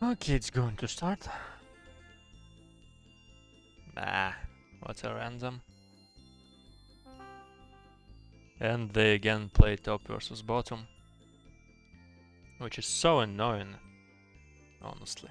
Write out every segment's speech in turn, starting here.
Okay, it's going to start. Nah, what's a random? And they again play top versus bottom, which is so annoying, honestly.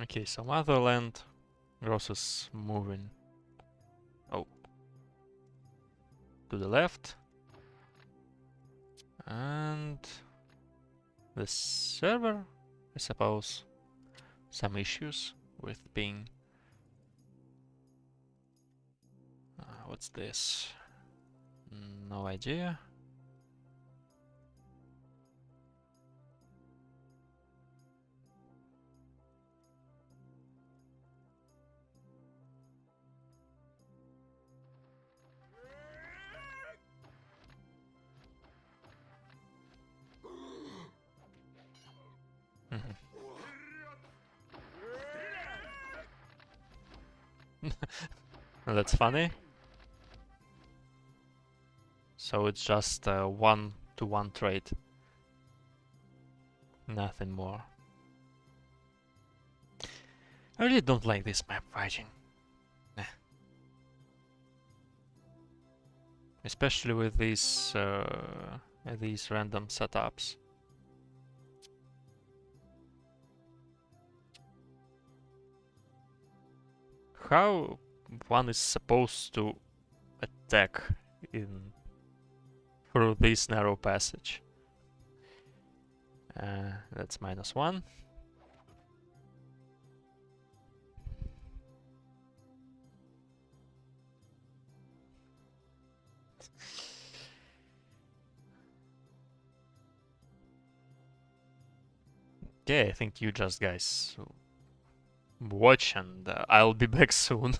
Okay, so Mutterland, Gross is moving. Oh. To the left. And the server, I suppose, some issues with ping. What's this? No idea. That's funny. So it's just a 1-to-1 trade. Nothing more. I really don't like this map fighting. Especially with these random setups. How one is supposed to attack in through this narrow passage? That's -1. Yeah, I think you just guys watch and I'll be back soon.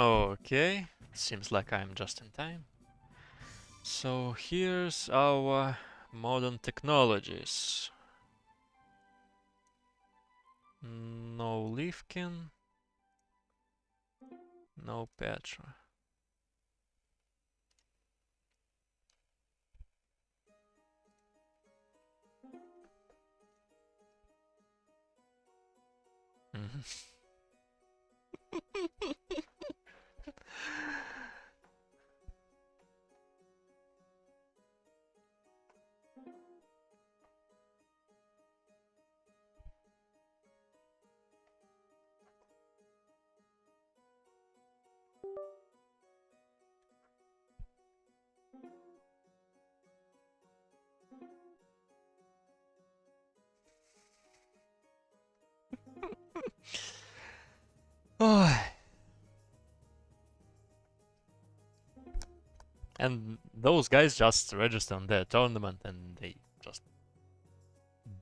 Okay, seems like I'm just in time. So here's our modern technologies. No Leafkin, no Petra. Oh. And those guys just register on their tournament and they just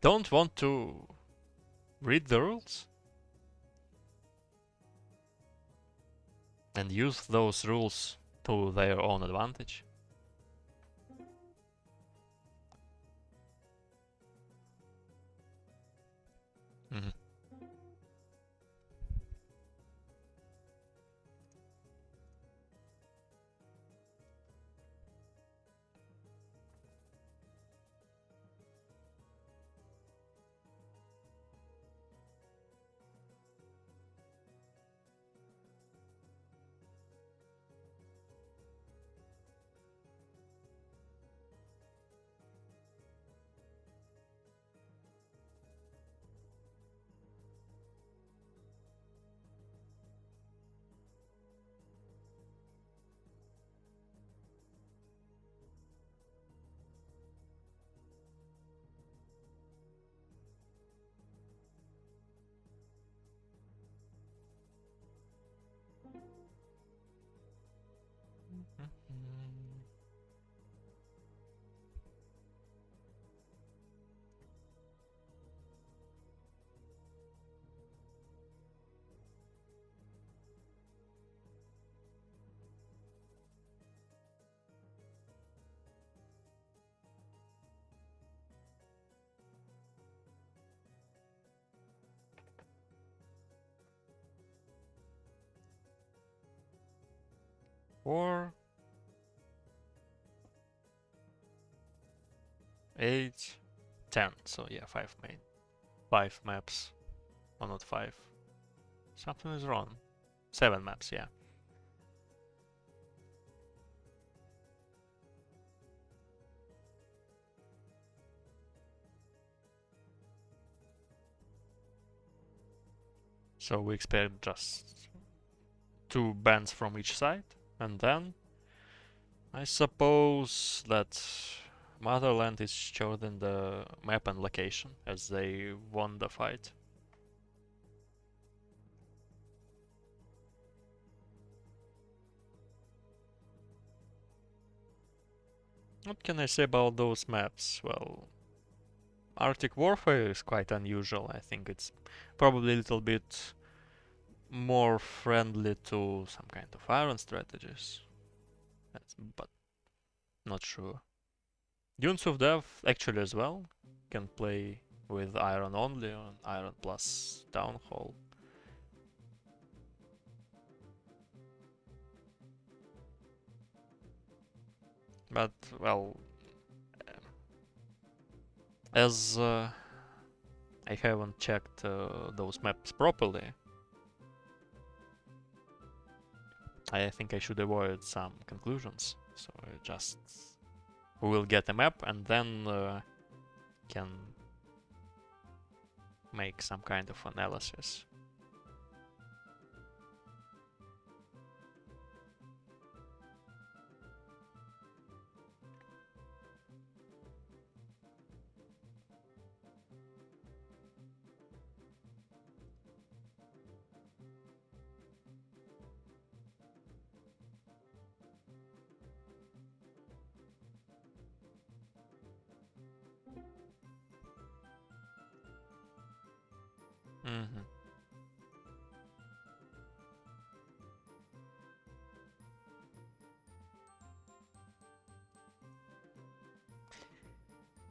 don't want to read the rules and use those rules to their own advantage. Mhm. Four, 8, 10. So yeah, 5 maps. Or not 5. Something is wrong. 7 maps, yeah. So we expect just 2 bands from each side, and then I suppose that Mutterland is chosen the map and location as they won the fight. What can I say about those maps? Well, Arctic Warfare is quite unusual. I think it's probably a little bit more friendly to some kind of iron strategies. But not sure. Dunes of Death actually as well can play with iron only or iron plus Town Hall. But well, as I haven't checked those maps properly, I think I should avoid some conclusions. So I just we will get a map and then can make some kind of analysis. Mm-hmm.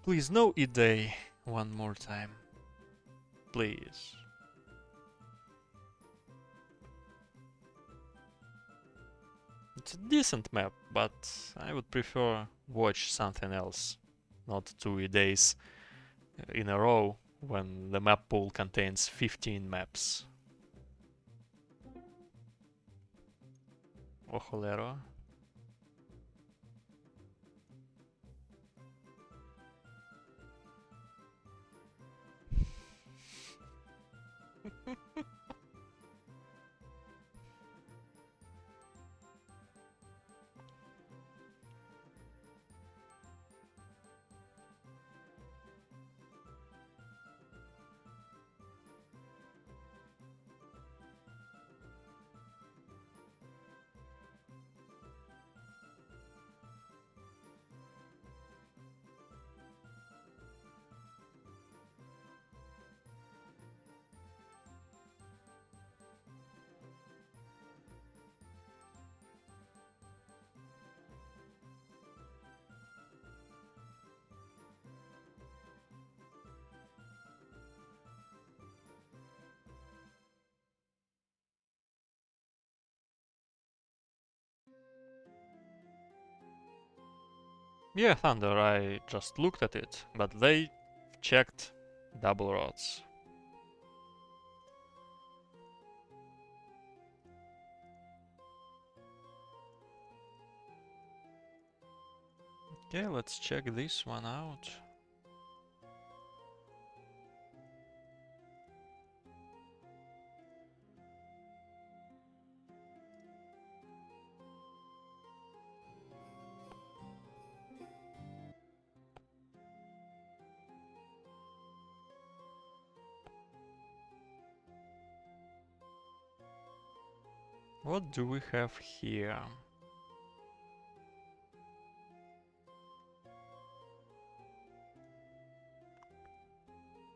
Please, no E-Day one more time. Please. It's a decent map, but I would prefer watch something else. Not 2 E-Days in a row when the map pool contains 15 maps. Oh, холера. Yeah, Thunder, I just looked at it, but they checked double rods. Okay, let's check this one out. What do we have here?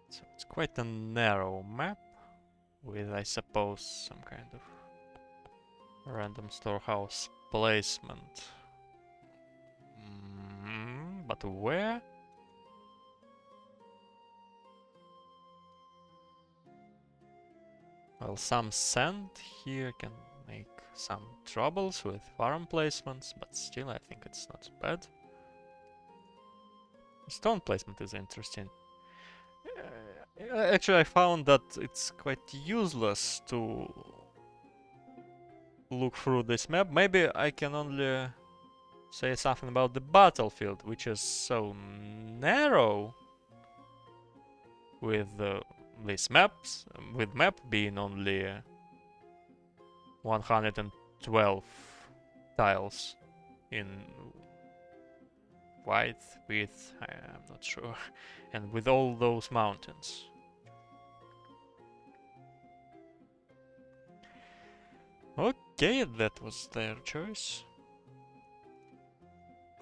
So it's quite a narrow map with, I suppose, some kind of random storehouse placement. But where? Well, some sand here can make some troubles with farm placements, but still I think it's not bad. Stone placement is interesting. Actually, I found that it's quite useless to look through this map. Maybe I can only say something about the battlefield, which is so narrow with these maps, with map being only 112 tiles in width, I'm not sure, and with all those mountains. Okay, that was their choice.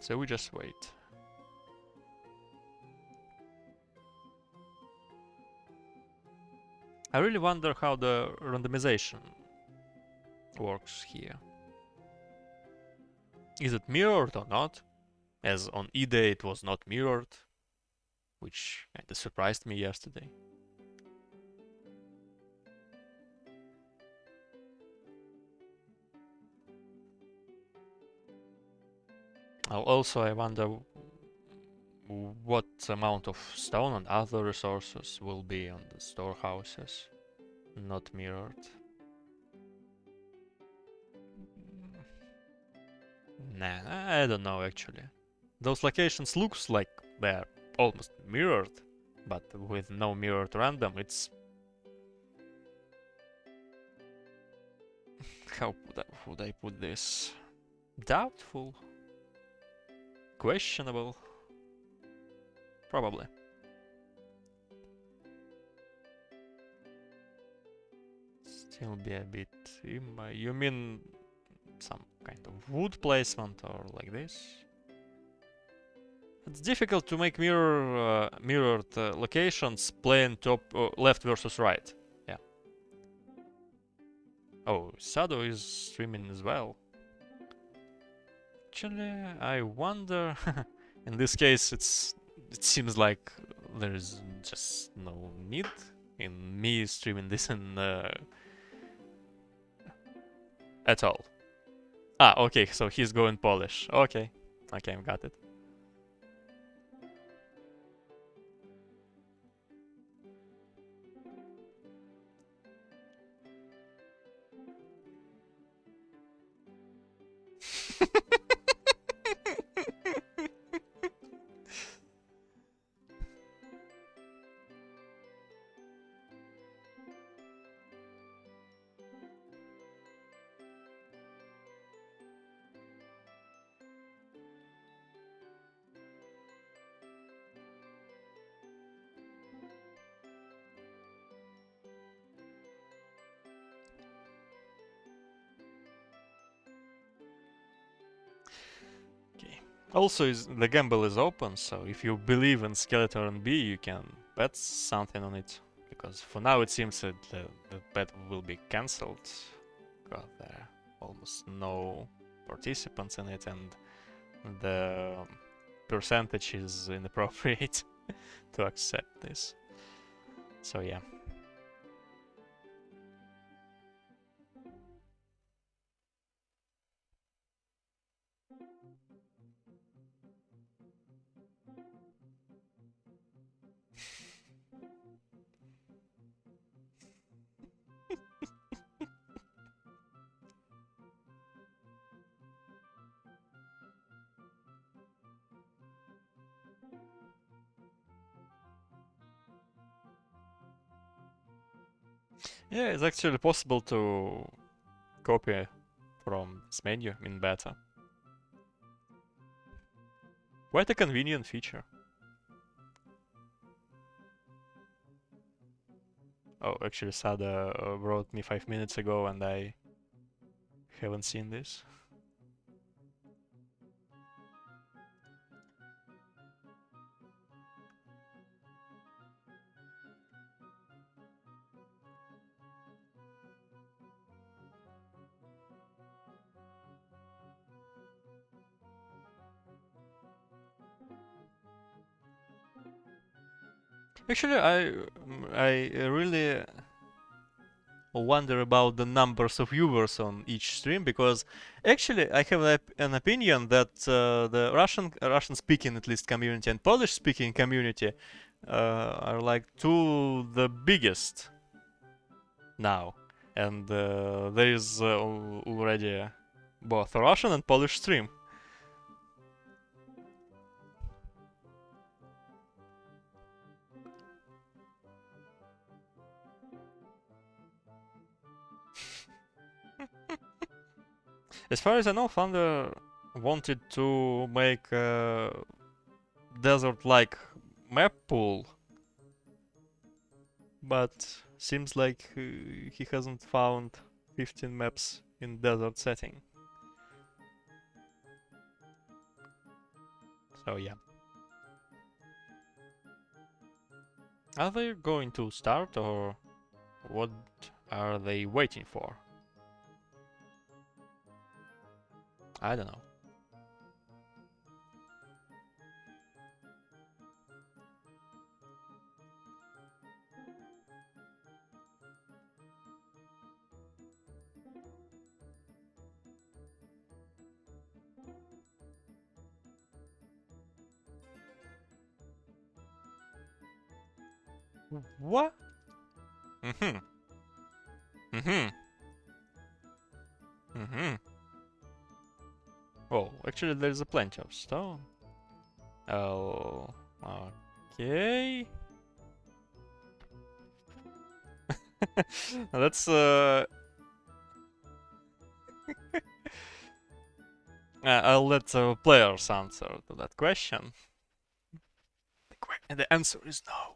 So we just wait. I really wonder how the randomization works here. Is it mirrored or not? As on E-Day it was not mirrored, which kinda surprised me yesterday. Also, I wonder what amount of stone and other resources will be on the storehouses, not mirrored. Nah, I don't know actually. Those locations looks like they're almost mirrored, but with no mirrored random, it's... How would I put this? Doubtful? Questionable? Probably. Still be a bit... You mean some kind of wood placement or like this? It's difficult to make mirrored locations playing top left versus right. Yeah. Oh, Sado is streaming as well. Actually, I wonder... In this case, it's it seems like there's just no need in me streaming this at all. Ah, okay, so he's going Polish. Okay, okay, got it. Okay. Also, the gamble is open, so if you believe in Skeletor and B, you can bet something on it. Because for now it seems that the bet will be cancelled. Because there are almost no participants in it, and the percentage is inappropriate to accept this. So yeah. Yeah, it's actually possible to copy from this menu in beta. Quite a convenient feature. Oh, actually, Sada wrote me 5 minutes ago and I haven't seen this. Actually, I really wonder about the numbers of viewers on each stream, because actually I have an opinion that the Russian speaking at least community and Polish speaking community are like two the biggest now, and there is already both Russian and Polish stream. As far as I know, Thunder wanted to make a desert-like map pool, but seems like he hasn't found 15 maps in desert setting. So yeah. Are they going to start, or what are they waiting for? I don't know. What? Mm-hmm. Mm-hmm. Mm-hmm. Oh, actually there's a plenty of stone. Oh, okay. That's I'll let players answer to that question. And the answer is no.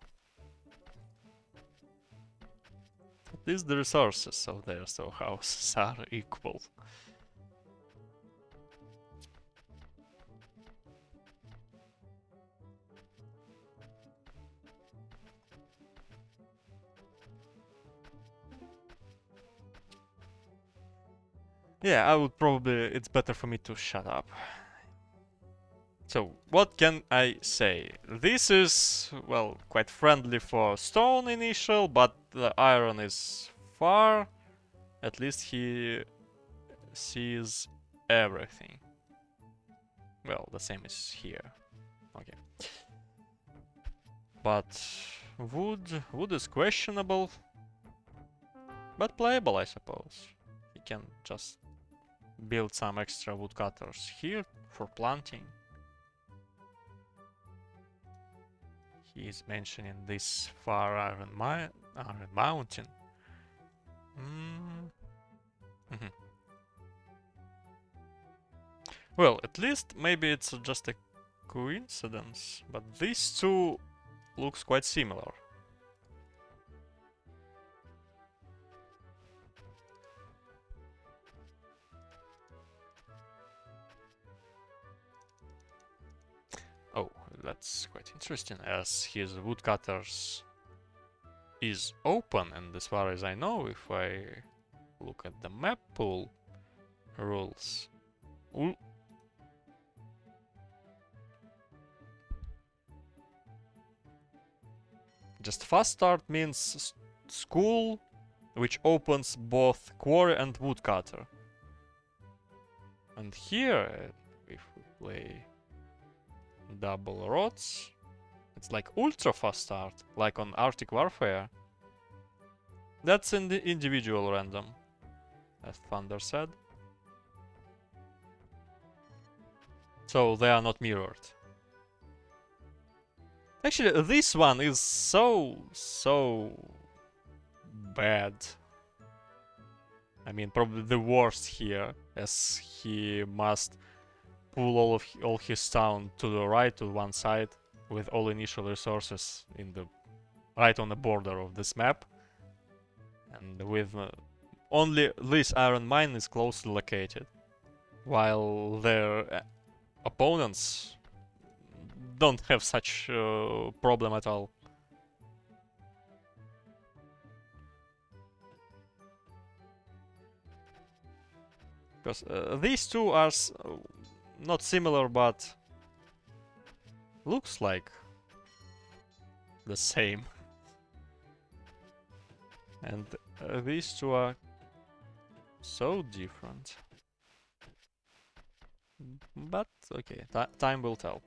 At least the resources of their storehouses are equal. Yeah, I would probably... It's better for me to shut up. So, what can I say? This is, well, quite friendly for stone initial, but the iron is far. At least he sees everything. Well, the same is here. Okay. But wood is questionable, but playable, I suppose. You can just build some extra woodcutters here for planting. He is mentioning this far iron mountain. Well, at least maybe it's just a coincidence, but these two looks quite similar. Oh, that's quite interesting, as his woodcutters is open, and as far as I know, if I look at the map pool rules, just fast start means school, which opens both quarry and woodcutter. And here, if we play double rods, it's like ultra fast start, like on Arctic Warfare. That's in the individual random, as Thunder said. So they are not mirrored. Actually, this one is so bad. I mean, probably the worst here, as he must pull all his town to the right, to one side, with all initial resources in the right on the border of this map, and with only this iron mine is closely located, while their opponents don't have such problem at all. Because these two are not similar, but looks like the same. And these two are so different. But okay, time will tell.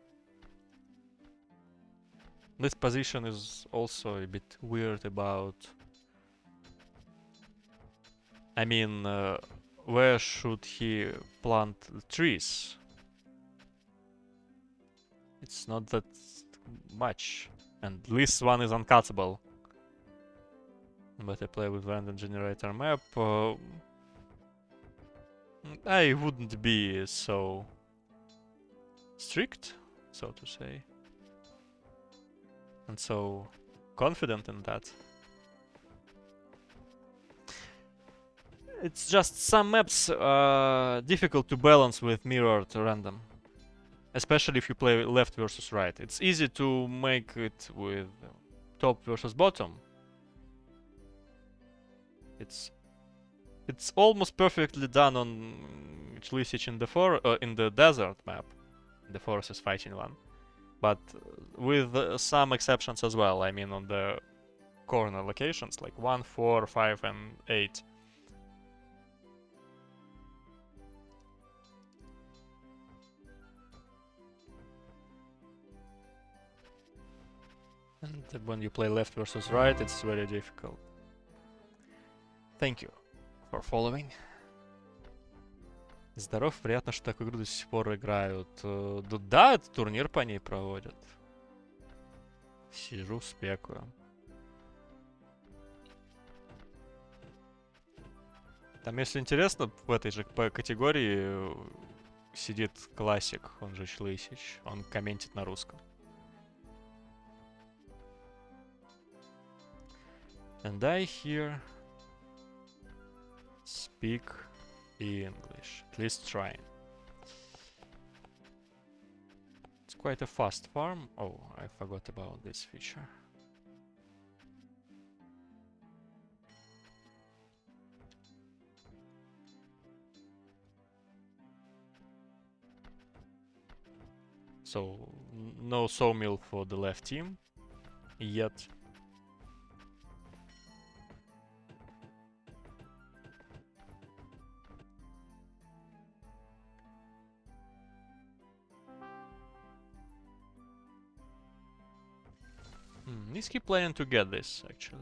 This position is also a bit weird about... I mean, where should he plant the trees? It's not that much. And this one is uncuttable. But I play with random generator map. I wouldn't be so strict, so to say. And so confident in that. It's just some maps are difficult to balance with mirrored random. Especially if you play left versus right. It's easy to make it with top versus bottom. It's almost perfectly done on Chlysich in the desert map. The forest is fighting one. But with some exceptions as well. I mean on the corner locations like 1, 4, 5 and 8. And when you play left versus right, it's very difficult. Thank you for following. Здоров, приятно, что такую игру до сих пор играют. Да, этот турнир по ней проводят. Сижу, спекаю. Там, если интересно, в этой же категории сидит классик, он же Шлысич. Он комментит на русском. And I here speak English, at least trying. It's quite a fast farm. Oh, I forgot about this feature. So no sawmill for the left team yet. Is he planning to get this actually?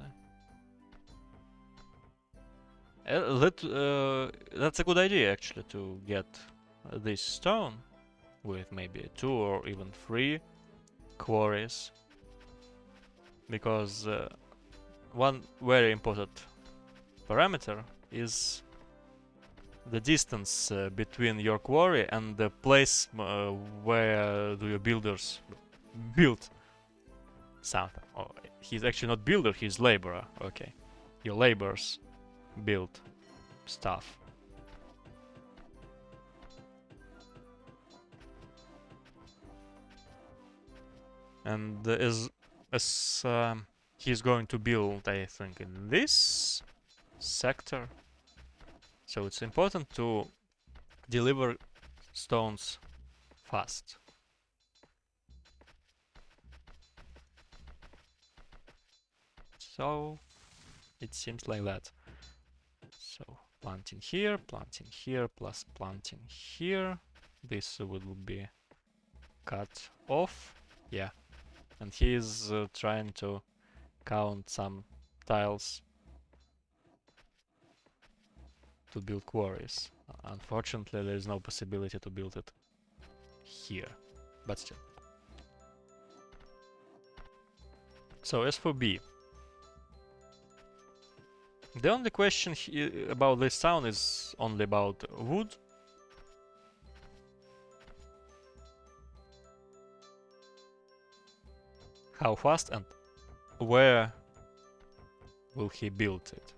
That's a good idea actually, to get this stone with maybe 2 or even 3 quarries, because one very important parameter is the distance between your quarry and the place where do your builders build something. Oh, he's actually not builder, he's laborer. Okay, your laborers build stuff. And as he's going to build, I think, in this sector, so it's important to deliver stones fast. So it seems like that. So planting here, plus planting here. This will be cut off. Yeah. And he is trying to count some tiles to build quarries. Unfortunately, there is no possibility to build it here, but still. So as for B, the only question about this town is only about wood. How fast and where will he build it?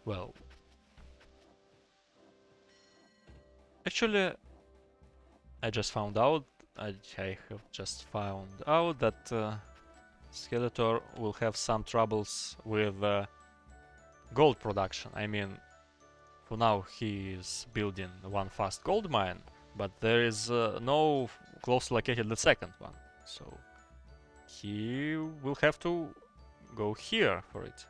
Well, actually, I just found out, I have just found out that Skeletor will have some troubles with gold production. I mean, for now he is building one fast gold mine, but there is no close located the second one. So he will have to go here for it.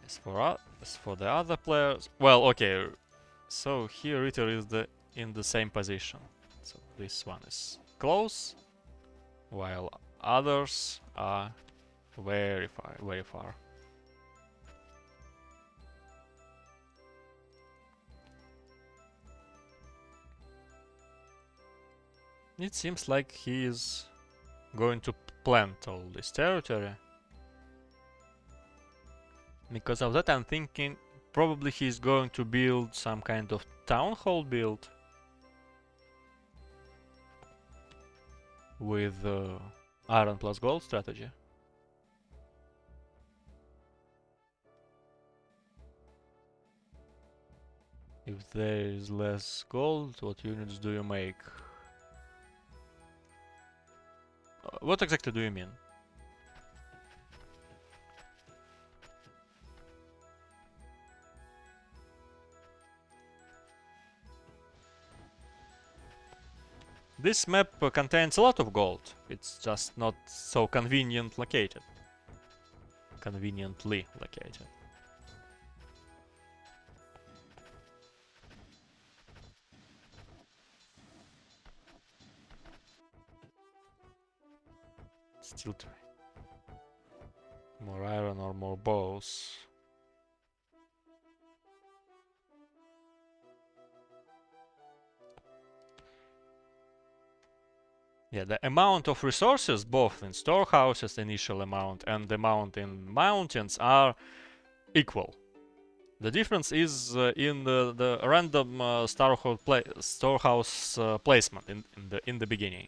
As for the other players, well, okay. So here Ritter is in the same position. So this one is close, while others are very far, very far. It seems like he is going to plant all this territory. Because of that, I'm thinking probably he's going to build some kind of town hall build with iron plus gold strategy. If there is less gold, what units do you make? What exactly do you mean? This map contains a lot of gold. It's just not so conveniently located. Still try. More iron or more bows. Yeah, the amount of resources, both in storehouses, initial amount, and the amount in mountains are equal. The difference is in the random storehouse placement in the beginning.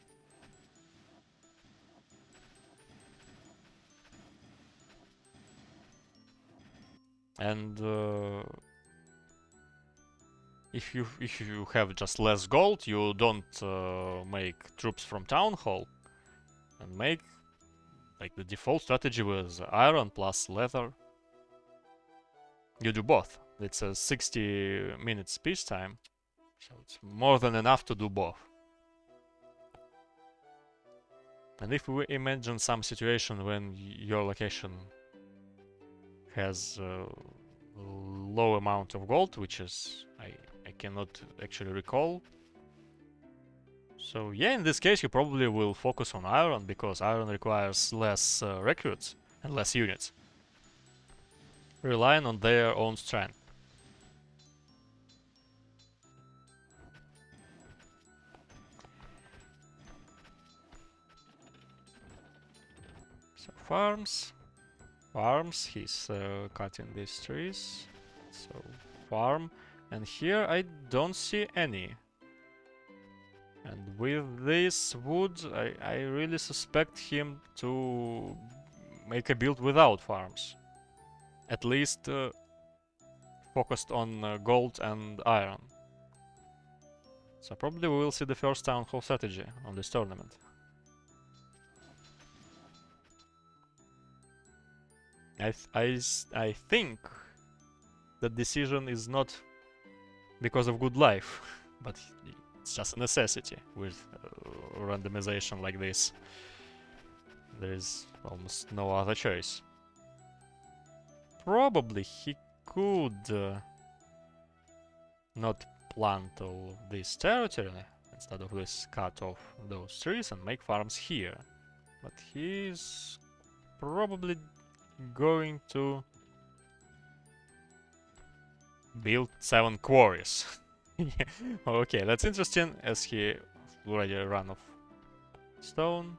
And if you have just less gold, you don't make troops from town hall, and make like the default strategy with iron plus leather. you do both. It's a 60 minutes peace time, so it's more than enough to do both. And if we imagine some situation when your location has a low amount of gold, which is I cannot actually recall. So yeah, in this case you probably will focus on iron, because iron requires less recruits and less units, relying on their own strength. So farms, he's cutting these trees, so farm, and here I don't see any. And with this wood, I really suspect him to make a build without farms. At least focused on gold and iron. So probably we will see the first town hall strategy on this tournament. I think the decision is not because of good life, but it's just a necessity with randomization like this. There is almost no other choice. Probably he could not plant all this territory instead of this cut off those trees and make farms here. But he's probably going to build 7 quarries. Okay, that's interesting, as he already ran off stone.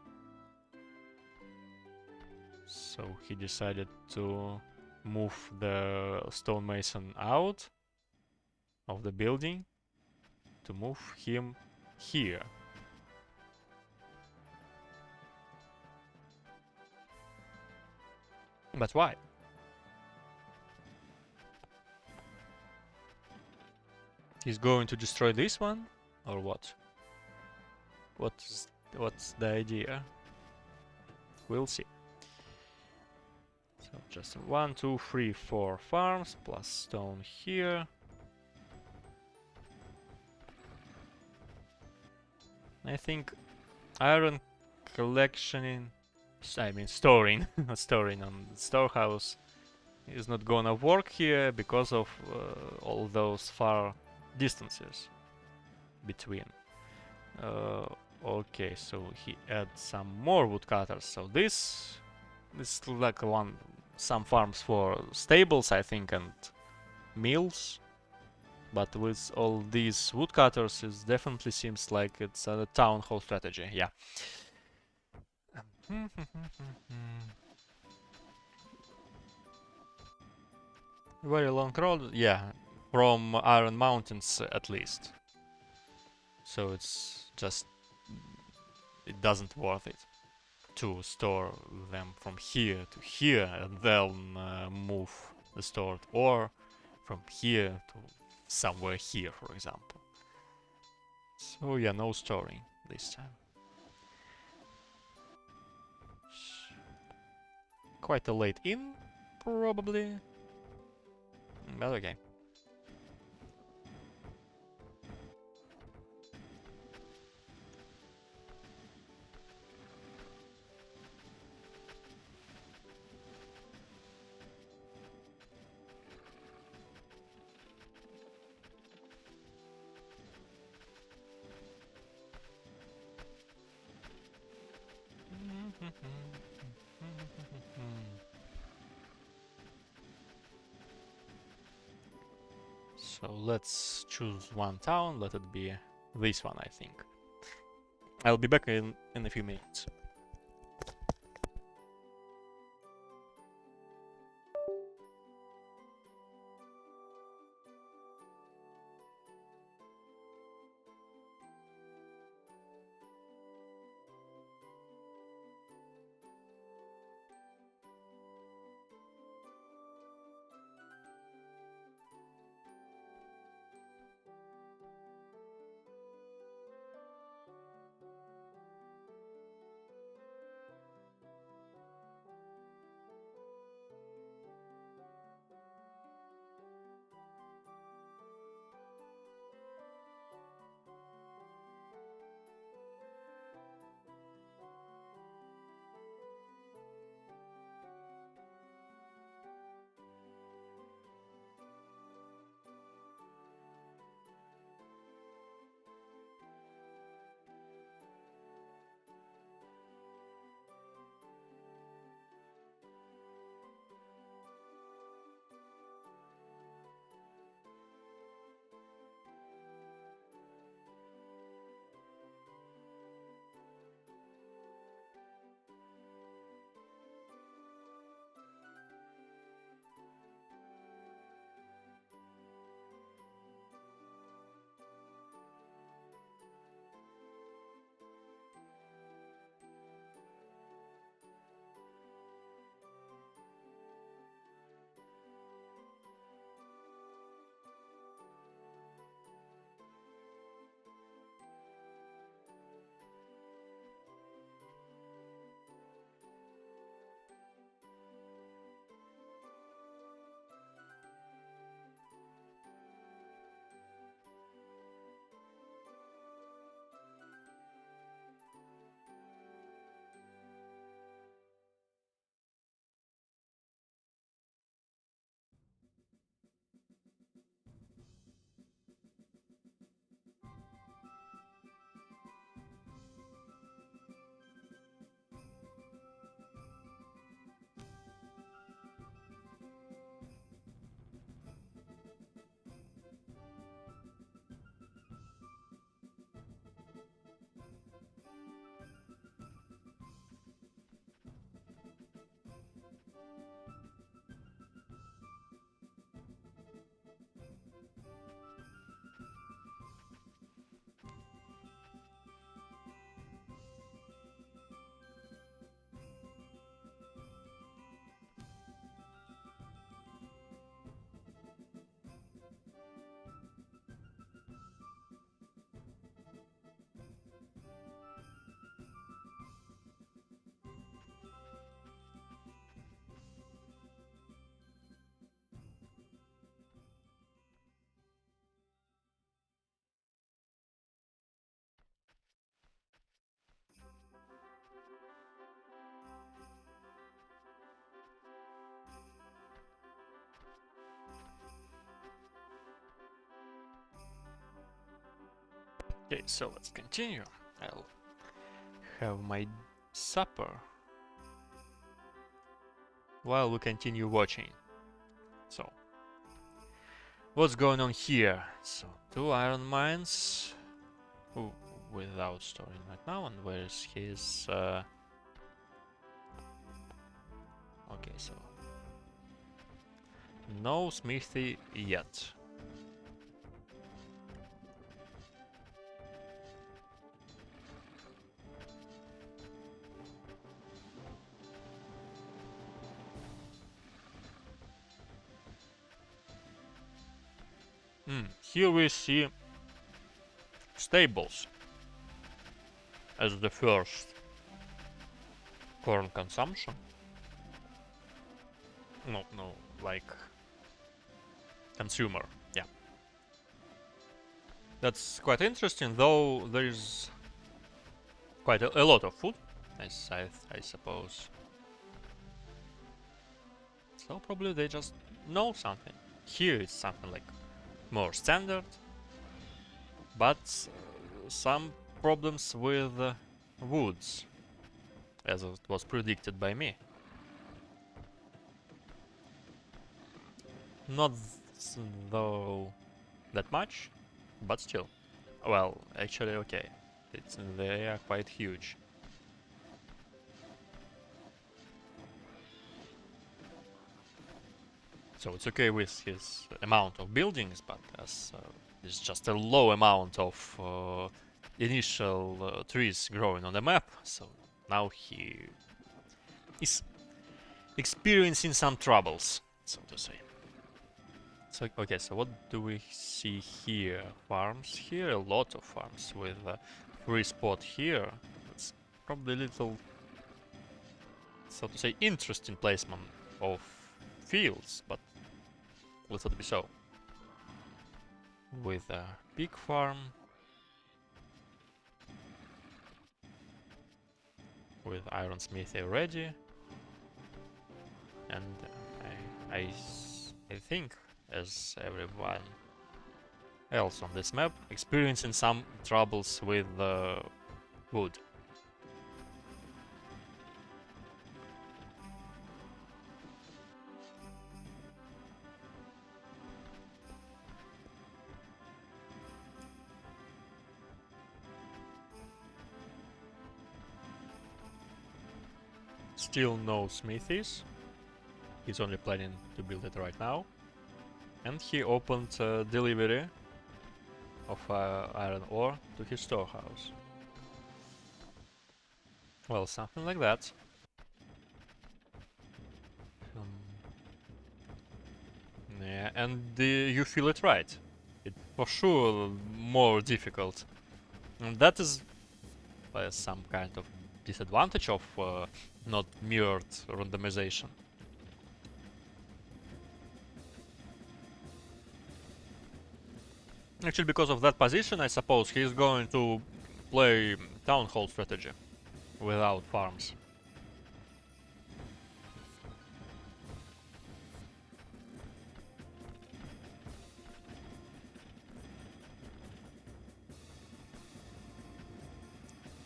So he decided to move the stonemason out of the building to move him here. But why? He's going to destroy this one, or what? What's the idea? We'll see. So just 1, 2, 3, 4 farms plus stone here. I think iron collectioning, storing, storing on the storehouse is not gonna work here because of all those far distances between. Okay, so he adds some more woodcutters. So this is like some farms for stables, I think, and mills. But with all these woodcutters, it definitely seems like it's a town hall strategy. Yeah. Very long road, yeah, from Iron Mountains at least. So it's just, it doesn't worth it to store them from here to here and then move the store, or from here to somewhere here, for example. So yeah, no storing this time. Quite a late in, probably. But okay. So let's choose one town, let it be this one, I think. I'll be back in a few minutes. Okay, so let's continue. I'll have my supper while we continue watching. So, what's going on here? So, 2 iron mines. Ooh, without storing right now. And where's his... Okay, so... no smithy yet. Here we see stables as the first corn consumption. No, like consumer, yeah. That's quite interesting, though there is quite a lot of food, I suppose. So probably they just know something. Here it's something like more standard, but some problems with woods, as it was predicted by me. Not though that much, but still. Well, actually, okay. They are quite huge. So it's okay with his amount of buildings, but as it's just a low amount of initial trees growing on the map, so now he is experiencing some troubles, so to say. So, okay, so what do we see here? Farms here, a lot of farms with a free spot here. It's probably a little, so to say, interesting placement of fields, but let it be so. With a pig farm, with iron smithy ready, and I think, as everyone else on this map, experiencing some troubles with wood. Still no smithies. He's only planning to build it right now. And he opened delivery of iron ore to his storehouse. Well, something like that. Yeah, and you feel it right. It's for sure more difficult. And that is some kind of disadvantage of not mirrored randomization. Actually, because of that position, I suppose he's going to play town hall strategy without farms.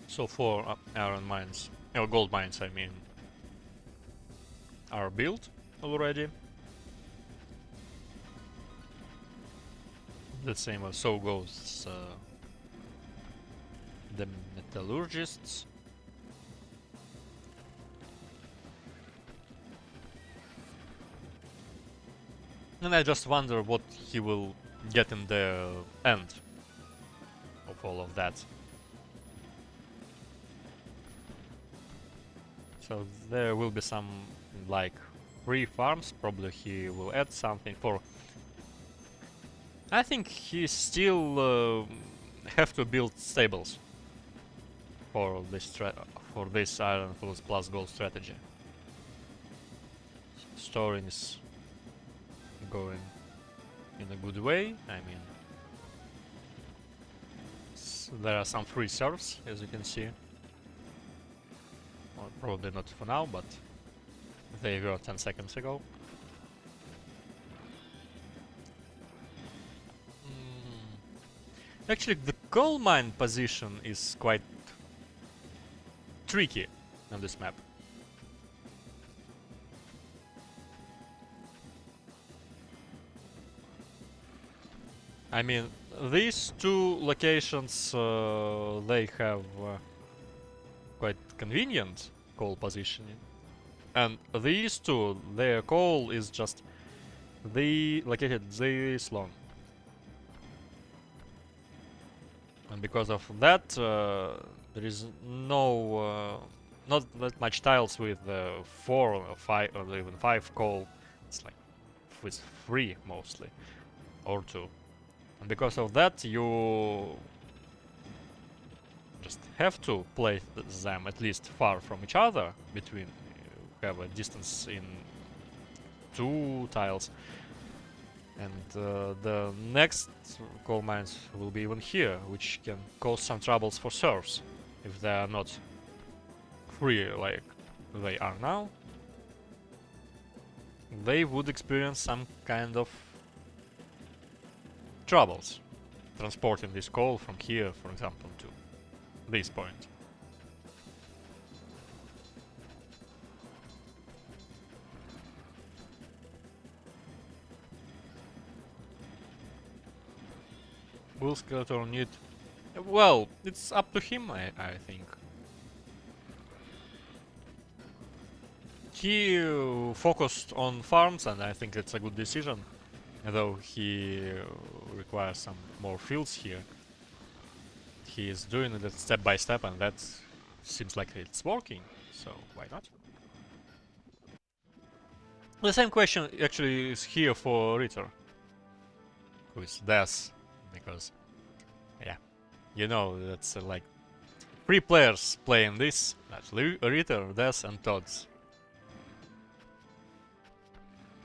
So 4 iron mines, or gold mines I mean, are built already. The same as so goes the metallurgists. And I just wonder what he will get in the end of all of that. So there will be some, like, free farms. Probably he will add something for... I think he still have to build stables for this iron plus gold strategy. Storing is going in a good way. I mean, there are some free serfs, as you can see. Well, probably not for now, but they were 10 seconds ago. Actually, the coal mine position is quite tricky on this map. I mean, these two locations, they have quite convenient coal positioning. And these two, their coal is just located this long. And because of that, there is not that much tiles with 4 or 5 or even 5 coal. It's like with 3 mostly, or 2. And because of that, you just have to place them at least far from each other, between have a distance in 2 tiles. And the next coal mines will be even here, which can cause some troubles for serfs if they are not free like they are now. They would experience some kind of troubles transporting this coal from here, for example, to this point. Will Skeletor need... Well, it's up to him, I think. He focused on farms, and I think it's a good decision. Though he requires some more fields here. He is doing it step by step, and that seems like it's working, so why not? The same question actually is here for Ritter, who is Death, because, yeah, you know, that's like 3 players playing this. That's Ritter, Death, and Todes.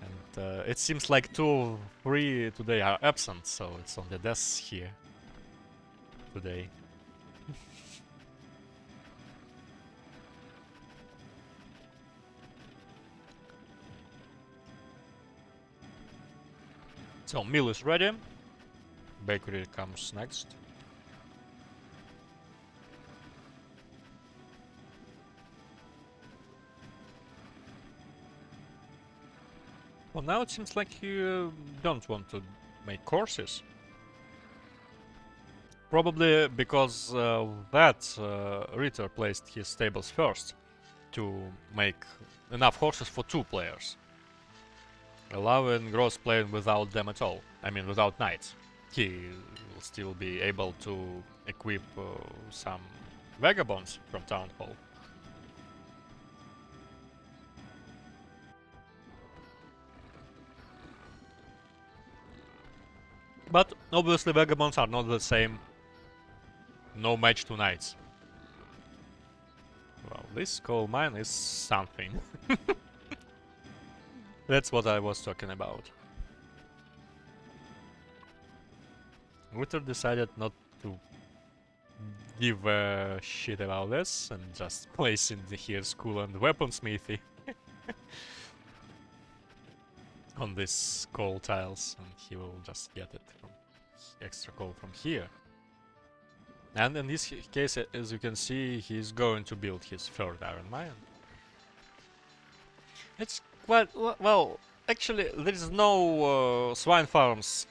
And it seems like 2 or 3 today are absent, so it's only Death here today. So meal is ready. Bakery comes next. Well, now it seems like you don't want to make courses. Probably because that Ritter placed his stables first to make enough horses for 2 players, allowing Gross playing without them at all. I mean, without knights. He will still be able to equip some vagabonds from Town Hall. But obviously vagabonds are not the same. No match to knights. Well, this coal mine is something. That's what I was talking about. Ritter decided not to give a shit about this and just place in here school and weaponsmithy on these coal tiles, and he will just get it from extra coal from here. And in this case, as you can see, he's going to build his 3rd iron mine. It's quite well. Actually, there is no swine farms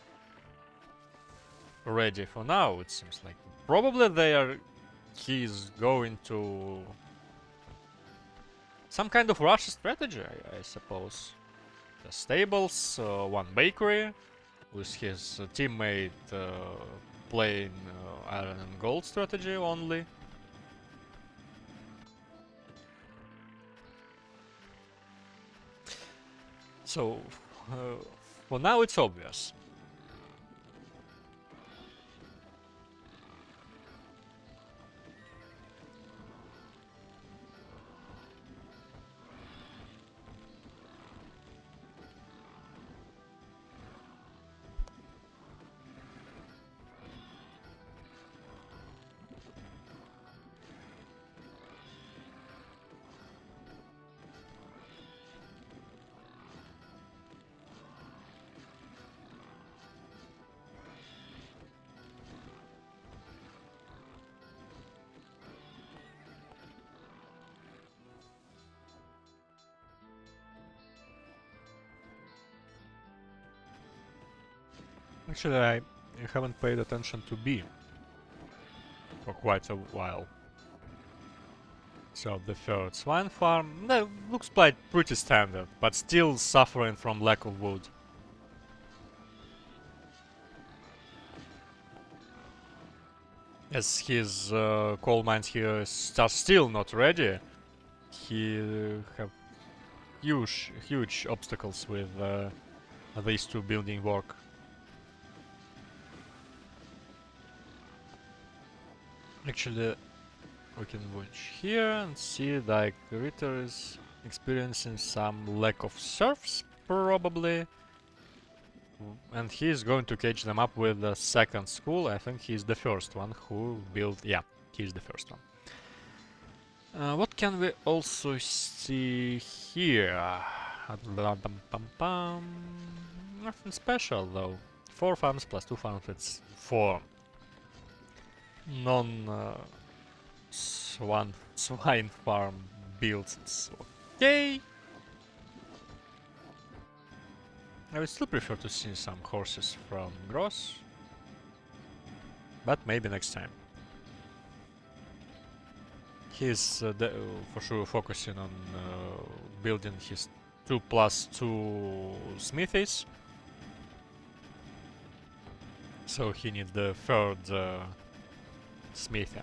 ready for now. It seems like probably they are. He's going to some kind of rush strategy, I suppose. The stables, 1 bakery, with his teammate playing iron and gold strategy only. So, for now it's obvious. Actually, I haven't paid attention to B for quite a while. So the third swine farm looks like pretty standard, but still suffering from lack of wood. As his coal mines here are still not ready, he have huge obstacles with these two building work. Actually, we can watch here and see like Ritter is experiencing some lack of serfs, probably. And he's going to catch them up with the second school. I think he's the first one who built... Yeah, he's the first one. What can we also see here? Nothing special though. 4 farms plus 2 farms, it's 4 non-swine farm builds. It's okay. I would still prefer to see some horses from Gross, but maybe next time. He's for sure focusing on building his 2+2 smithies. So he needs the third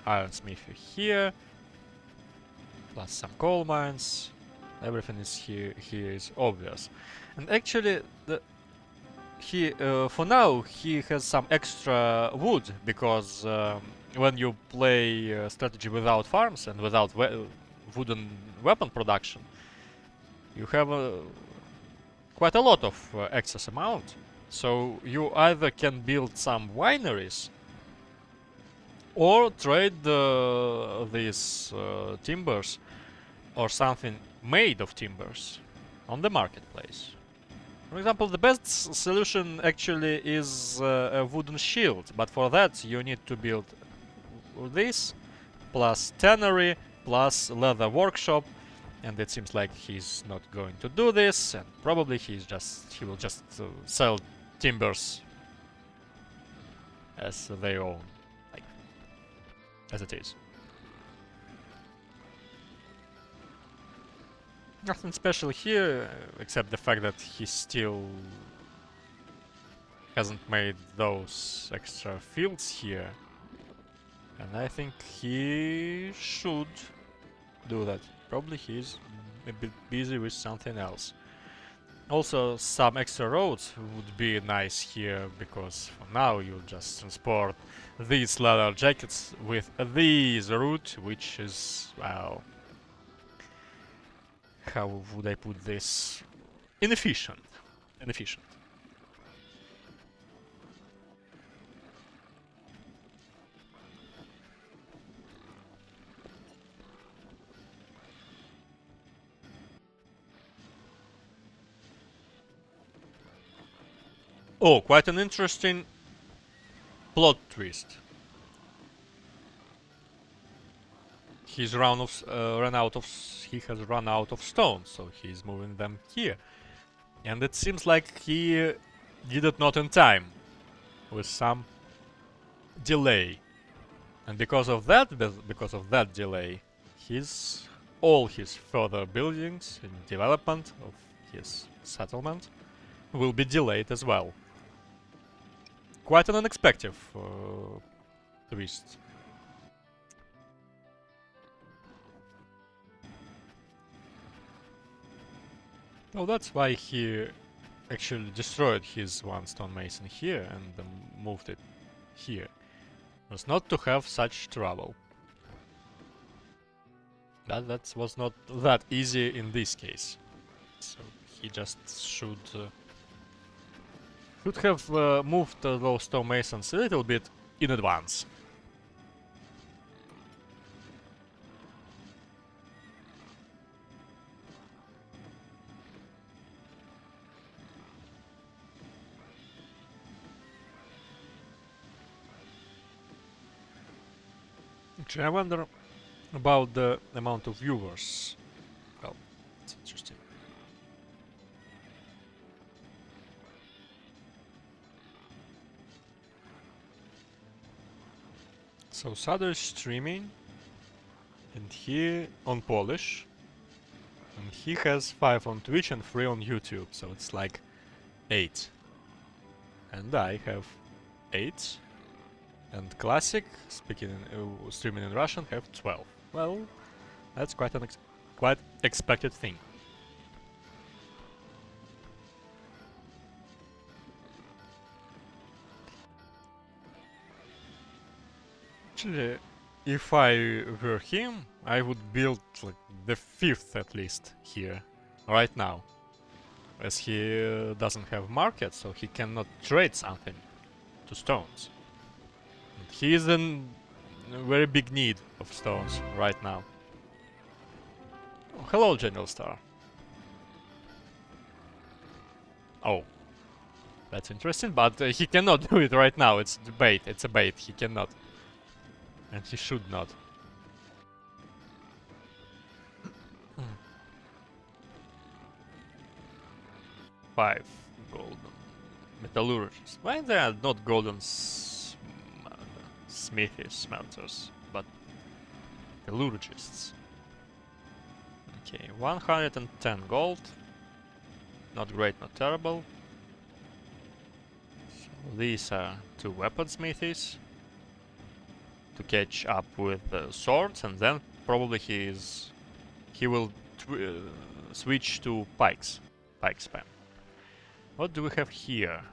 iron smithy here, plus some coal mines. Everything is here is obvious. And actually, for now he has some extra wood because when you play strategy without farms and without wooden weapon production, you have quite a lot of excess amount. So you either can build some wineries or trade these timbers or something made of timbers on the marketplace. For example, the best solution actually is a wooden shield, but for that you need to build this, plus tannery, plus leather workshop, and it seems like he's not going to do this, and probably he will just sell timbers as their own, like, as it is. Nothing special here, except the fact that he still hasn't made those extra fields here. And I think he should do that. Probably he's a bit busy with something else. Also, some extra roads would be nice here, because for now you just transport these leather jackets with this route, which is, well, how would I put this? Inefficient. Inefficient. Oh, quite an interesting plot twist. He has run out of stone, so he's moving them here. And it seems like he did it not in time, with some delay. And because of that delay, all his further buildings and development of his settlement will be delayed as well. Quite an unexpected twist. Oh, that's why he actually destroyed his one stonemason here and moved it here. It was not to have such trouble. That was not that easy in this case. So he just should have moved those stonemasons a little bit in advance. Actually, I wonder about the amount of viewers. Well, it's interesting. So Sado is streaming, and he on Polish, and he has 5 on Twitch and 3 on YouTube, so it's like 8. And I have 8. And Classic, streaming in Russian, have 12. Well, that's quite an quite expected thing. Actually, if I were him, I would build like the 5th at least here, right now. As he doesn't have market, so he cannot trade something to stones. And he is in very big need of stones right now. Oh, hello, General Star. Oh, that's interesting, but he cannot do it right now. It's a bait. It's a bait. He cannot. And he should not. 5 golden metallurgists. Why they are not golden smithy smelters, but metallurgists? Okay, 110 gold. Not great, not terrible. So these are 2 weapon smithies to catch up with the swords, and then probably he will switch to pikes, pike spam. What do we have here?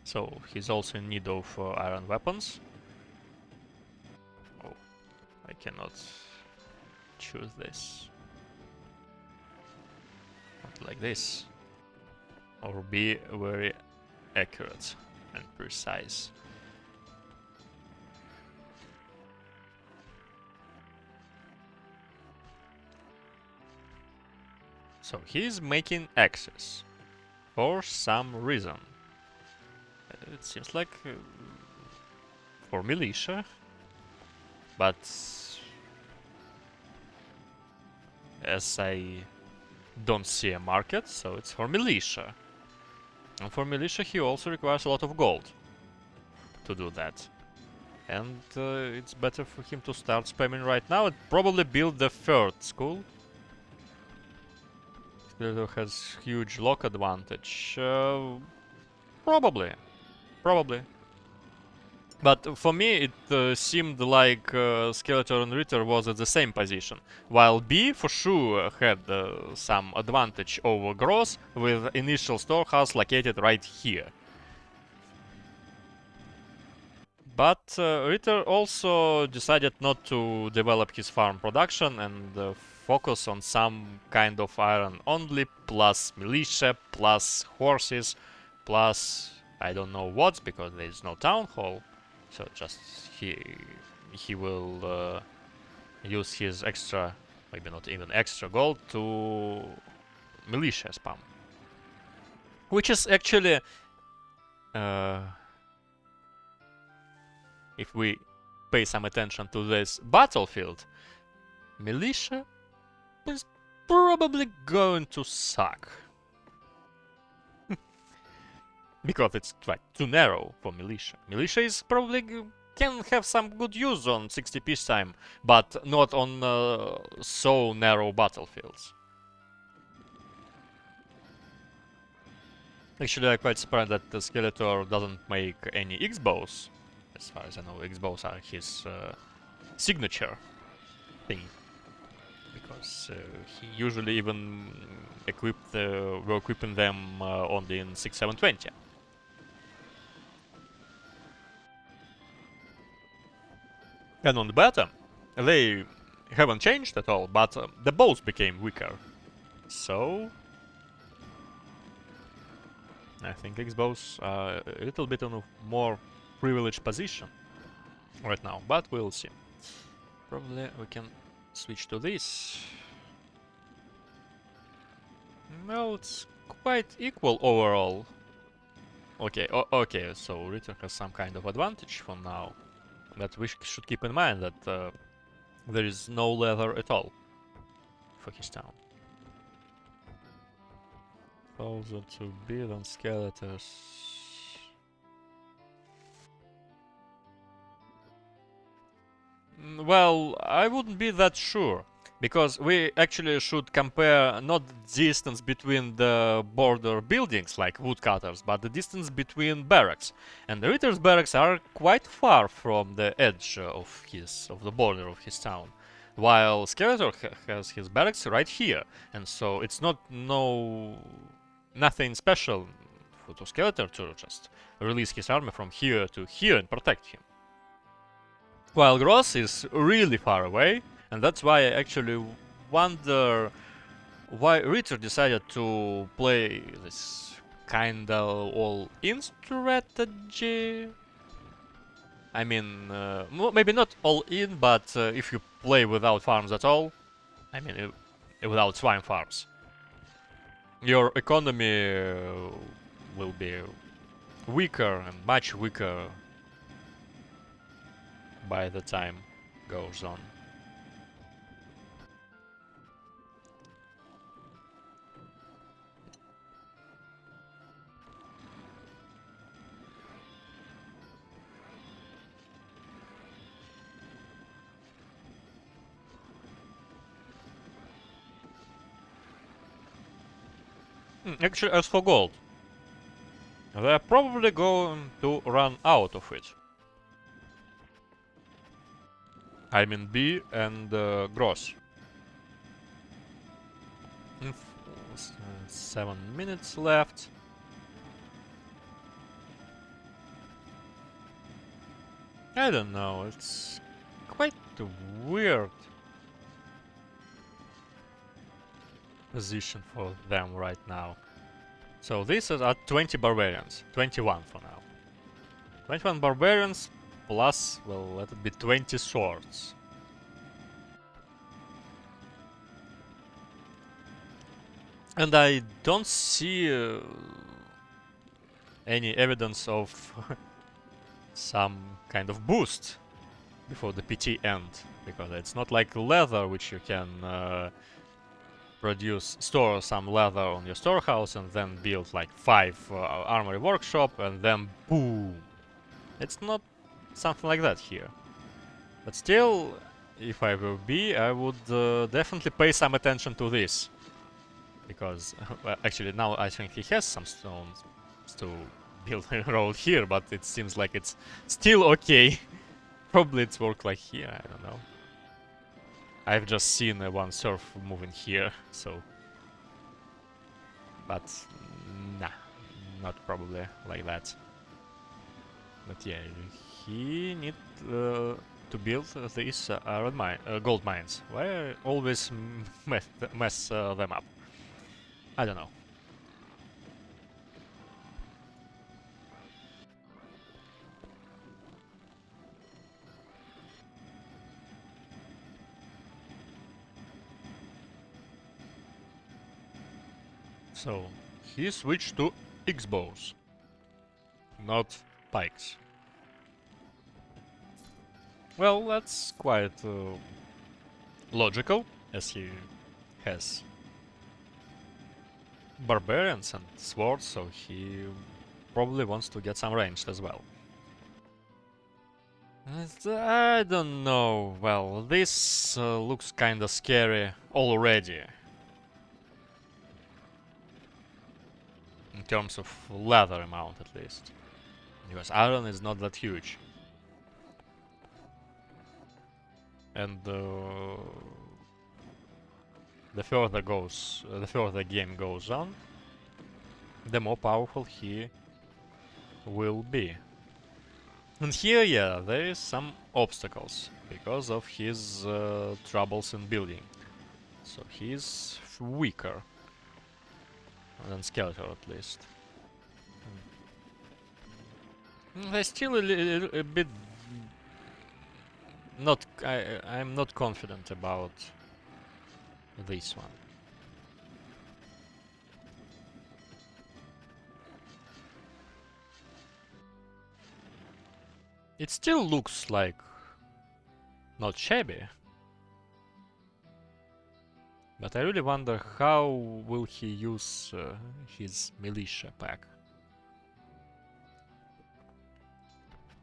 So he's also in need of iron weapons. Oh, I cannot choose this. Not like this. Or be very accurate and precise. So he's making axes for some reason. It seems like for militia, but as I don't see a market, so it's for militia. And for militia he also requires a lot of gold to do that. And it's better for him to start spamming right now and probably build the 3rd school. Skeletor has huge lock advantage. Probably. But for me, it seemed like Skeletor and Ritter was at the same position, while B for sure had some advantage over Gross with initial storehouse located right here. But Ritter also decided not to develop his farm production and focus on some kind of iron only, plus militia, plus horses, plus I don't know what, because there is no town hall. So just he will use his extra, maybe not even extra gold to militia spam, which is actually, if we pay some attention to this battlefield, militia is probably going to suck. Because it's like too narrow for militia. Militia is probably can have some good use on 60 peacetime, but not on so narrow battlefields. Actually, I'm quite surprised that the Skeletor doesn't make any X-bows. As far as I know, X-bows are his signature thing. Because he usually even were equipping them only in 6720. And on the bottom, they haven't changed at all, but the bows became weaker. So I think X-bows are a little bit in a more privileged position right now, but we'll see. Probably we can switch to this. No, it's quite equal overall. Okay, okay, so Ritter has some kind of advantage for now. But we should keep in mind that there is no leather at all for his town. Closer to B than Skeletors. Well, I wouldn't be that sure. Because we actually should compare not distance between the border buildings like woodcutters, but the distance between barracks. And the Ritter's barracks are quite far from the edge of the border of his town. While Skeletor has his barracks right here. And so it's nothing special to Skeletor to just release his army from here to here and protect him. While Gross is really far away, and that's why I actually wonder why Ritter decided to play this kinda all-in strategy. I mean, maybe not all-in, but if you play without farms at all, I mean, without swine farms, your economy will be weaker and much weaker by the time goes on. Actually, as for gold, they're probably going to run out of it. I mean B and Gross. 7 minutes left. I don't know, it's quite a weird position for them right now. So this is at 20 barbarians, 21 for now. 21 barbarians plus, well, let it be 20 swords. And I don't see any evidence of some kind of boost before the PT end, because it's not like leather, which you can store some leather on your storehouse and then build like 5 armory workshop and then boom. It's not something like that here. But still, if I were B, I would definitely pay some attention to this. Because, well, actually now I think he has some stones to build a road here, but it seems like it's still okay. Probably it's work like here, I don't know. I've just seen one surf moving here, so... But, nah, not probably like that. But yeah, he need to build these gold mines. Why I always mess them up? I don't know. So, he switched to X-bows, not pikes. Well, that's quite logical, as he has barbarians and swords, so he probably wants to get some ranged as well. I don't know. Well, this looks kinda scary already. In terms of leather amount, at least. Because iron is not that huge. And the further the game goes on, the more powerful he will be. And here, yeah, there is some obstacles because of his troubles in building. So he's weaker than Skeletor, at least. They're still a bit not. I'm not confident about this one. It still looks like not shabby, but I really wonder how will he use his militia pack.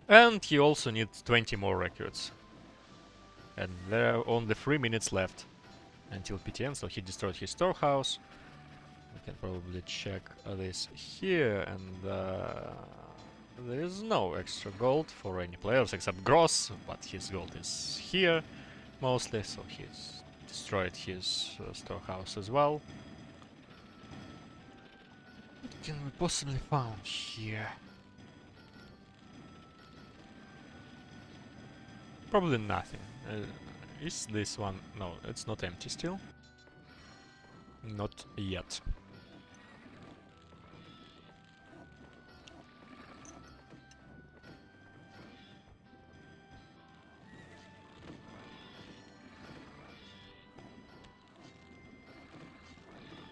And he also needs 20 more recruits. And there are only 3 minutes left until PTN, so he destroyed his storehouse. We can probably check this here, and there is no extra gold for any players except Gross, but his gold is here mostly, so he's destroyed his storehouse as well. What can we possibly found here? Probably nothing. Is this one? No, it's not empty still. Not yet.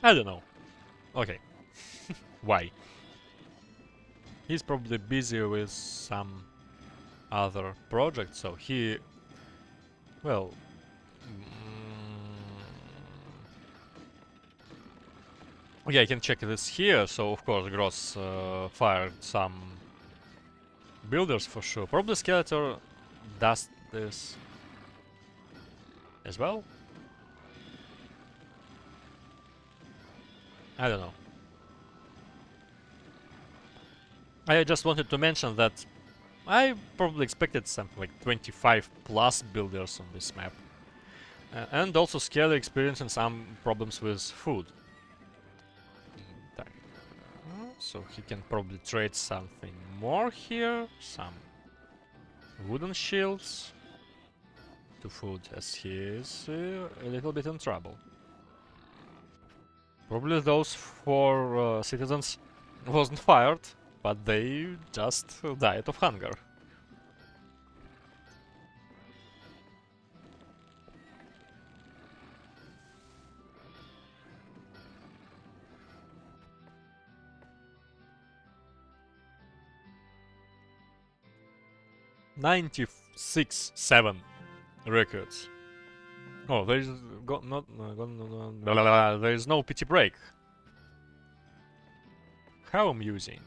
I don't know. Okay. Why? He's probably busy with some other project, so he... Well... Yeah, I can check this here, so of course Gross fired some builders for sure. Probably Skeletor does this as well? I don't know. I just wanted to mention that I probably expected something like 25 plus builders on this map. And also Skeletor experiencing some problems with food. So he can probably trade something more here, some wooden shields to food, as he is a little bit in trouble. Probably those 4 citizens wasn't fired, but they just died of hunger. $96.7 records. Oh, there is there is no PT break. How amusing!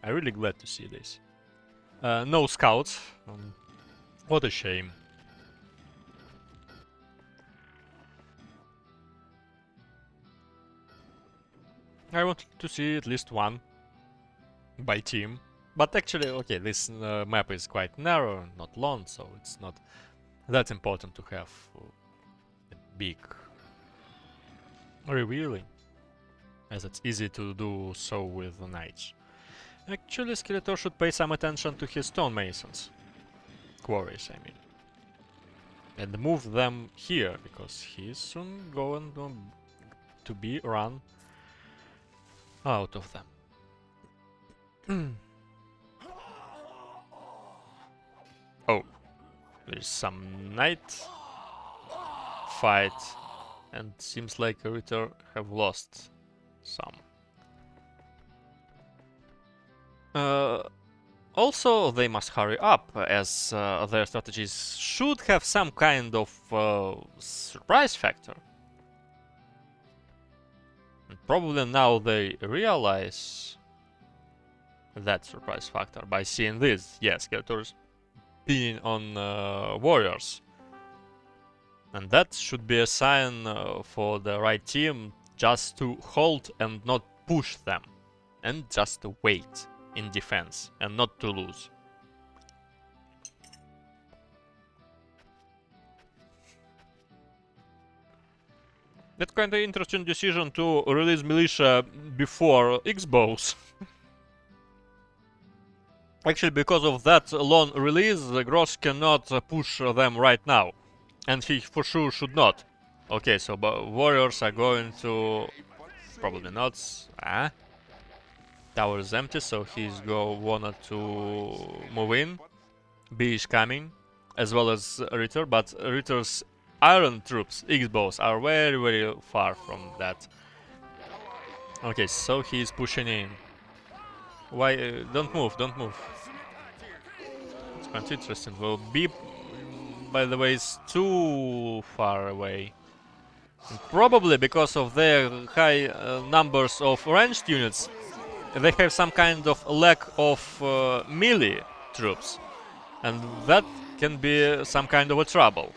I'm really glad to see this. No scouts. What a shame. I wanted to see at least one by team. But actually, okay, this map is quite narrow and not long, so it's not that important to have a big revealing, as it's easy to do so with the knights. Actually, Skeletor should pay some attention to his stonemasons. Quarries, I mean. And move them here, because he's soon going to be run out of them. Oh, there's some knight fight, and seems like Ritter have lost some. Also, they must hurry up, as their strategies should have some kind of surprise factor. And probably now they realize that surprise factor by seeing this. Yes, Skeletor's being on warriors. And that should be a sign for the right team just to hold and not push them. And just to wait in defense and not to lose. That's kind of interesting decision to release militia before X-bows. Actually, because of that long release, Gross cannot push them right now. And he for sure should not. Okay, so warriors are going to... Probably not. Tower is empty, so he's wanted to move in. B is coming, as well as Ritter, but Ritter's iron troops, X-bows, are very, very far from that. Okay, so he's pushing in. Why? Don't move, don't move. It's quite interesting. Well, B, by the way, is too far away. And probably because of their high numbers of ranged units, they have some kind of lack of melee troops. And that can be some kind of a trouble.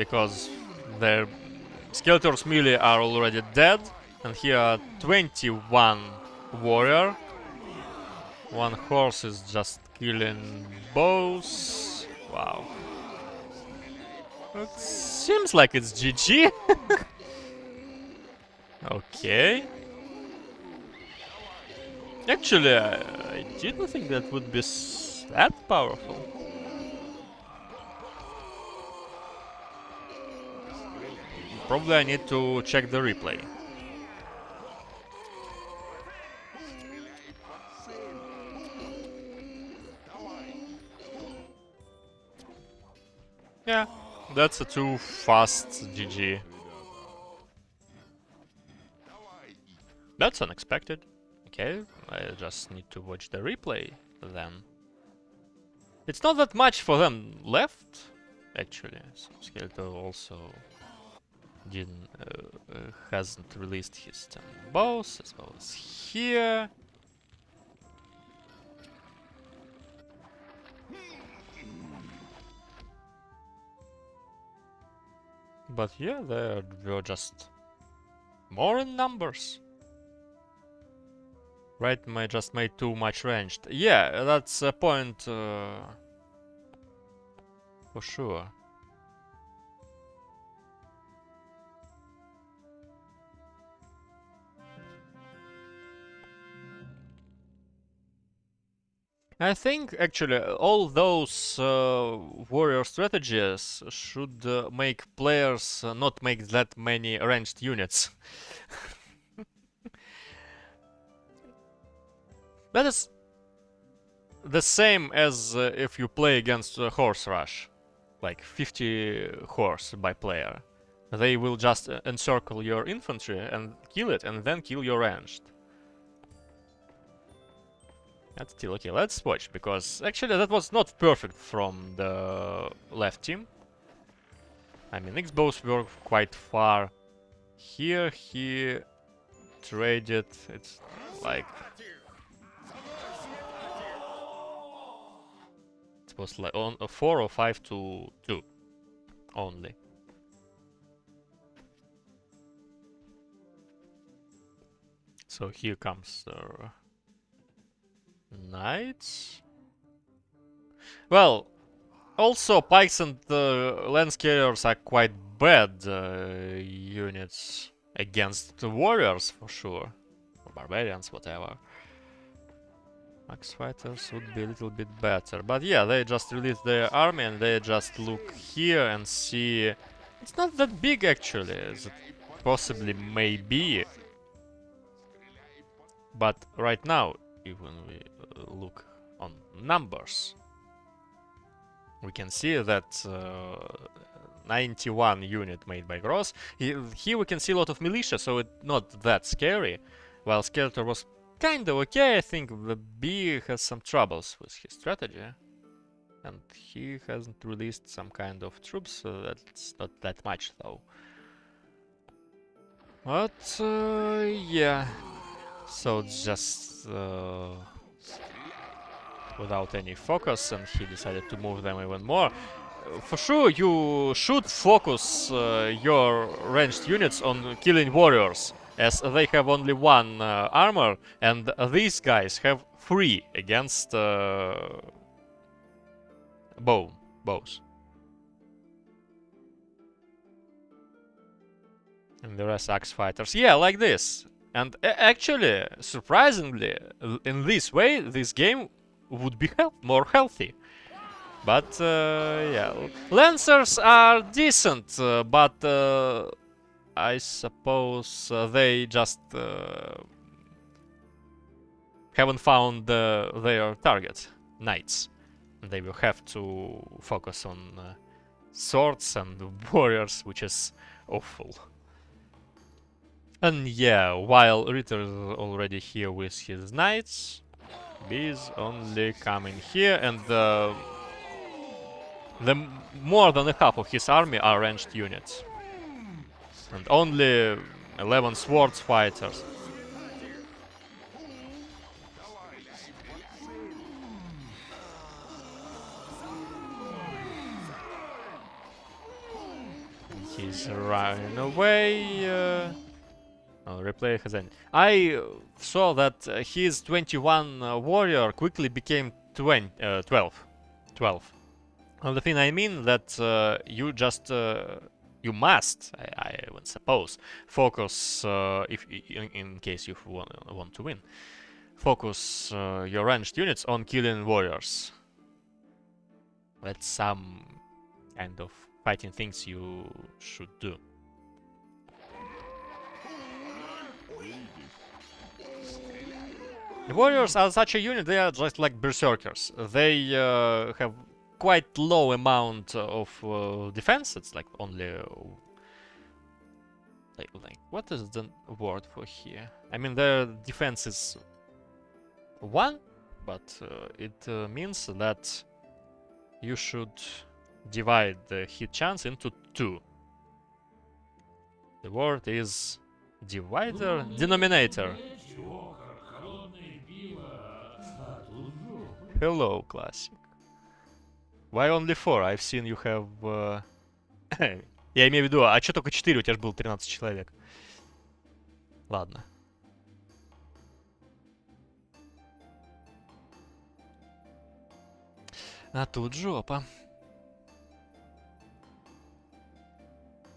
because their Skeletor's melee are already dead, and here are 21 warrior. One horse is just killing bows. Wow. It seems like it's GG. Okay. Actually, I didn't think that would be that powerful. Probably I need to check the replay. Yeah, that's a too fast GG. That's unexpected. Okay, I just need to watch the replay then. It's not that much for them left, actually. So Skeletor also didn't hasn't released his 10 bows as well as here. But yeah, they were just more in numbers. Right, just made too much ranged. Yeah, that's a point for sure. I think actually all those warrior strategies should make players not make that many ranged units. That is the same as if you play against horse rush, like 50 horse by player. They will just encircle your infantry and kill it, and then kill your ranged. That's still okay. Let's watch, because actually that was not perfect from the left team. I mean, X-bows were quite far. Here he traded. It's like it was like on a 4 or 5 to 2 only. So here comes the knights. Well, also pikes and lance carriers are quite bad units against the warriors for sure, or barbarians, whatever. Axe fighters would be a little bit better, but yeah, they just released their army and they just look here and see it's not that big actually, as it possibly may be. But right now, even we look on numbers, we can see that 91 unit made by Gross. Here we can see a lot of militia, so it's not that scary. While Skeletor was kinda okay, I think the B has some troubles with his strategy. And he hasn't released some kind of troops, so that's not that much though. But yeah, so it's just without any focus, and he decided to move them even more. For sure, you should focus your ranged units on killing warriors, as they have only 1 armor, and these guys have 3 against bows. And the rest axe fighters. Yeah, like this. And actually, surprisingly, in this way, this game would be more healthy. But yeah, Lancers are decent, but I suppose they just haven't found their target, knights. They will have to focus on swords and warriors, which is awful. And yeah, while Ritter is already here with his knights, B is only coming here, and the more than a half of his army are ranged units. And only 11 swords fighters. is running away. Oh, replay has ended. I saw that his 21 warrior quickly became 12. 12. Well, the thing I mean that you just you must, I would suppose, focus if in case you want to win. Focus your ranged units on killing warriors. That's some kind of fighting things you should do. The warriors are such a unit, they are just like berserkers. They have quite low amount of defense. It's like only like what is the word for here? I mean their defense is 1, but it means that you should divide the hit chance into 2. The word is divider, denominator. Hello, Classic. Why only 4? I've seen you have... Я имею в виду, а чё только 4? У тебя же было 13 человек. Ладно. А тут жопа.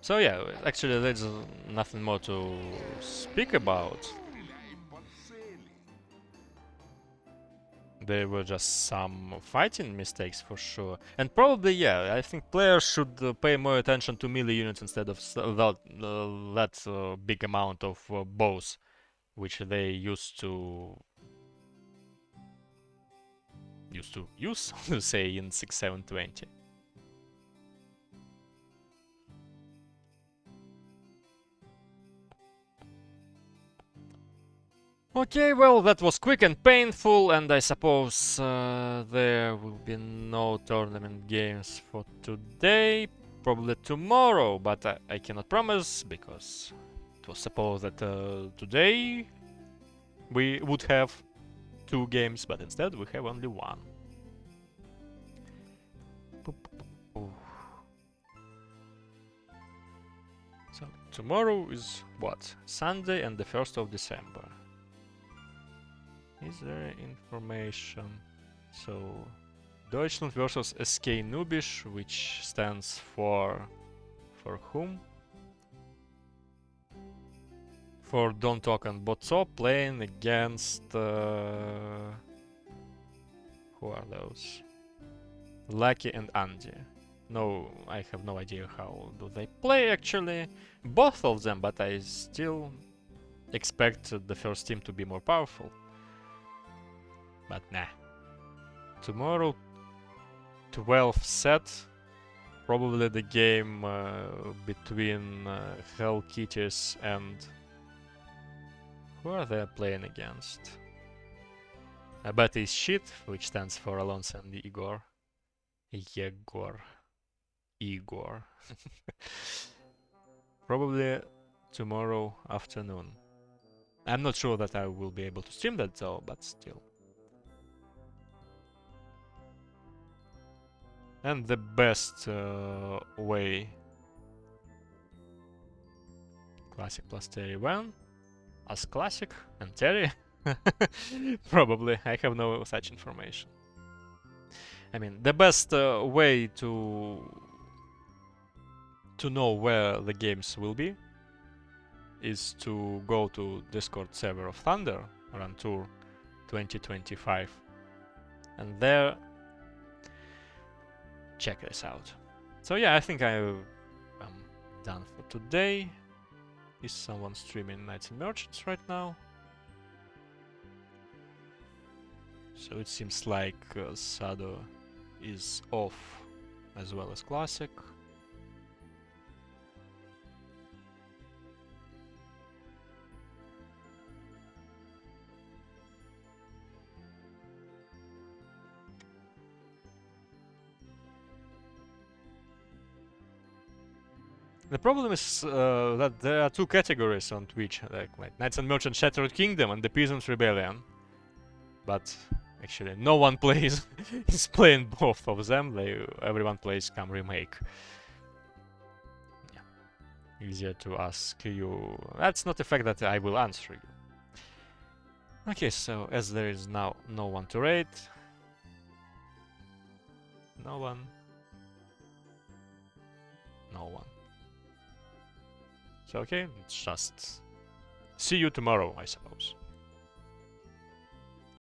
So yeah, actually there's nothing more to speak about. There were just some fighting mistakes for sure. And probably, yeah, I think players should pay more attention to melee units instead of that big amount of bows, which they used to use, say, in 6.7.20. Okay, well, that was quick and painful, and I suppose there will be no tournament games for today. Probably tomorrow, but I cannot promise, because it was supposed that today we would have 2 games, but instead we have only 1. So, tomorrow is what? Sunday and the 1st of December. Is there information? So, Deutschland versus SK Nubish, which stands for whom? For Don't Talk and Botso, playing against who are those? Lucky and Andy. No, I have no idea how do they play actually. Both of them, but I still expect the first team to be more powerful. But nah. Tomorrow, 12th set. Probably the game between Hell Kitties and... Who are they playing against? I bet it's Shit, which stands for Alonso and Igor. Igor. Probably tomorrow afternoon. I'm not sure that I will be able to stream that though, but still. And the best way... Classic plus Terry 1. As Classic and Terry? Probably, I have no such information. I mean, the best way to know where the games will be is to go to Discord server of Thunder, RandTour 2025, and there check this out. So yeah, I think I am done for today. Is someone streaming Knights and Merchants right now? So it seems like Sado is off as well as Classic. The problem is that there are 2 categories on Twitch, like Knights and Merchants Shattered Kingdom and the Peasants Rebellion. But actually, no one plays is playing both of them. Everyone plays Come Remake. Yeah. easier to ask you. That's not the fact that I will answer you. Okay, so as there is now no one to raid, no one, no one. So okay, it's just see you tomorrow, I suppose.